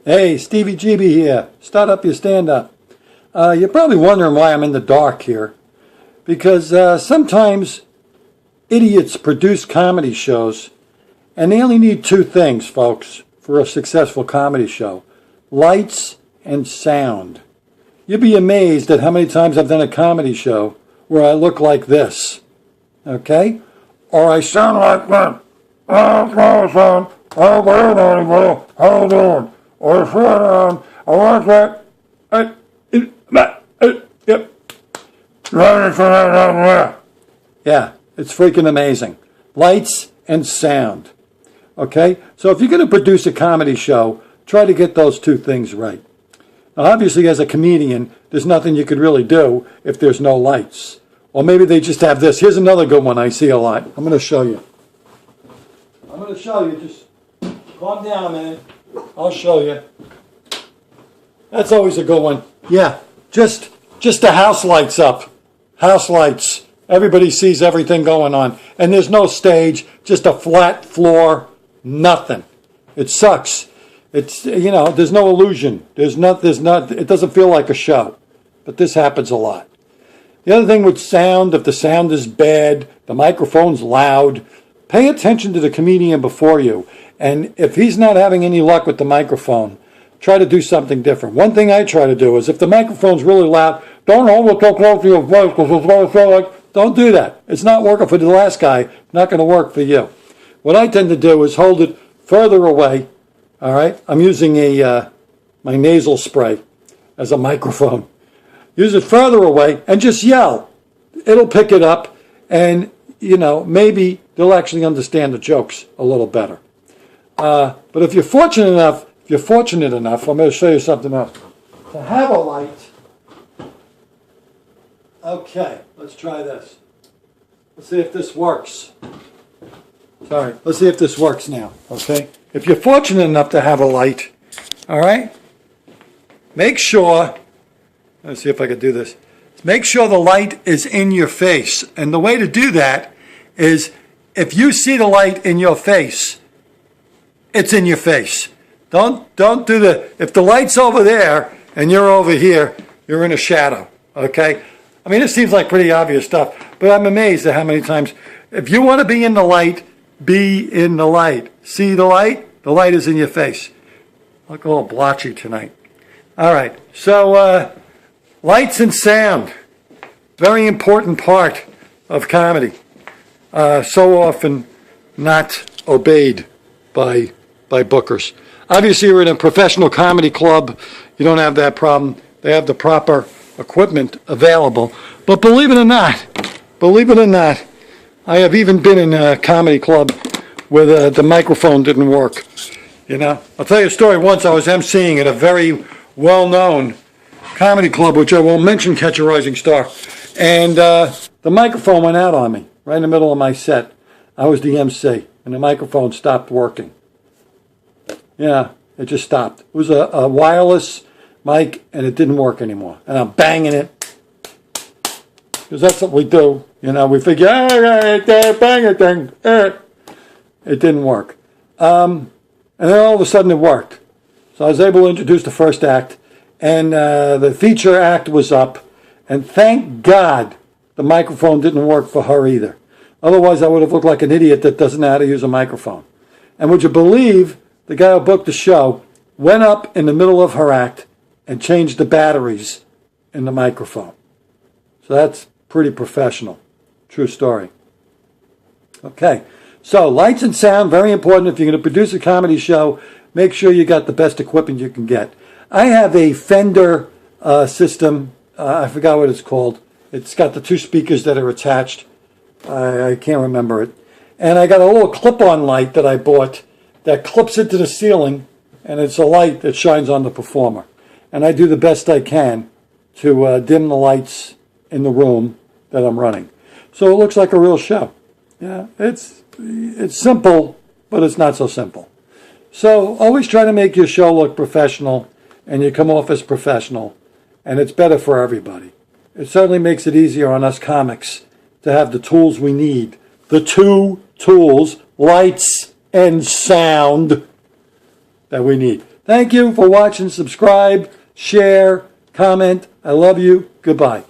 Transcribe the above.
Hey, Stevie GB here. Start up your stand-up. You're probably wondering why I'm in the dark here. Because sometimes idiots produce comedy shows, and they only need two things, folks, for a successful comedy show. Lights and sound. You'd be amazed at how many times I've done a comedy show where I look like this. Okay? Or I sound like that. How you doing? Or I like that. Yep. Yeah, it's freaking amazing. Lights and sound. Okay? So if you're going to produce a comedy show, try to get those two things right. Now, obviously, as a comedian, there's nothing you could really do if there's no lights. Or maybe they just have this. Here's another good one I see a lot. I'm going to show you. Just calm down a minute. I'll show you. That's always a good one. Yeah, just the house lights up. House lights. Everybody sees everything going on. And there's no stage, just a flat floor, nothing. It sucks. It's, there's no illusion. It doesn't feel like a show. But this happens a lot. The other thing with sound, if the sound is bad, the microphone's loud, pay attention to the comedian before you. And if he's not having any luck with the microphone, try to do something different. One thing I try to do is if the microphone's really loud, don't hold it so close to your voice because it's going to feel like, don't do that. It's not working for the last guy, not going to work for you. What I tend to do is hold it further away. All right? I'm using my nasal spray as a microphone. Use it further away and just yell. It'll pick it up and, maybe they'll actually understand the jokes a little better. But if you're fortunate enough, I'm going to show you something else. To have a light. Okay, let's try this. Let's see if this works. Let's see if this works now, okay? If you're fortunate enough to have a light, all right, make sure, let's see if I can do this. Make sure the light is in your face. And the way to do that is if you see the light in your face, it's in your face. Don't do if the light's over there and you're over here, you're in a shadow, okay? I mean, it seems like pretty obvious stuff, but I'm amazed at how many times, if you want to be in the light, be in the light. See the light? The light is in your face. I look a little blotchy tonight. All right, so lights and sound, very important part of comedy. So often not obeyed by bookers. Obviously, you're in a professional comedy club. You don't have that problem. They have the proper equipment available. But believe it or not, I have even been in a comedy club where the microphone didn't work. I'll tell you a story. Once I was emceeing at a very well-known comedy club, which I won't mention, Catch a Rising Star, and the microphone went out on me right in the middle of my set. I was the MC, and the microphone stopped working. Yeah, it just stopped. It was a wireless mic, and it didn't work anymore. And I'm banging it, because that's what we do. We figure, bang it, thing. It didn't work. And then all of a sudden it worked. So I was able to introduce the first act, and the feature act was up, and thank God the microphone didn't work for her either. Otherwise, I would have looked like an idiot that doesn't know how to use a microphone. And would you believe the guy who booked the show went up in the middle of her act and changed the batteries in the microphone. So that's pretty professional. True story. Okay, so lights and sound, very important. If you're going to produce a comedy show, make sure you got the best equipment you can get. I have a Fender system. I forgot what it's called. It's got the two speakers that are attached. I can't remember it. And I got a little clip-on light that I bought that clips into the ceiling, and it's a light that shines on the performer. And I do the best I can to dim the lights in the room that I'm running. So it looks like a real show. Yeah, it's simple, but it's not so simple. So always try to make your show look professional, and you come off as professional, and it's better for everybody. It certainly makes it easier on us comics to have the tools we need. The two tools, lights and sound, that we need. Thank you for watching. Subscribe, share, comment. I love you. Goodbye.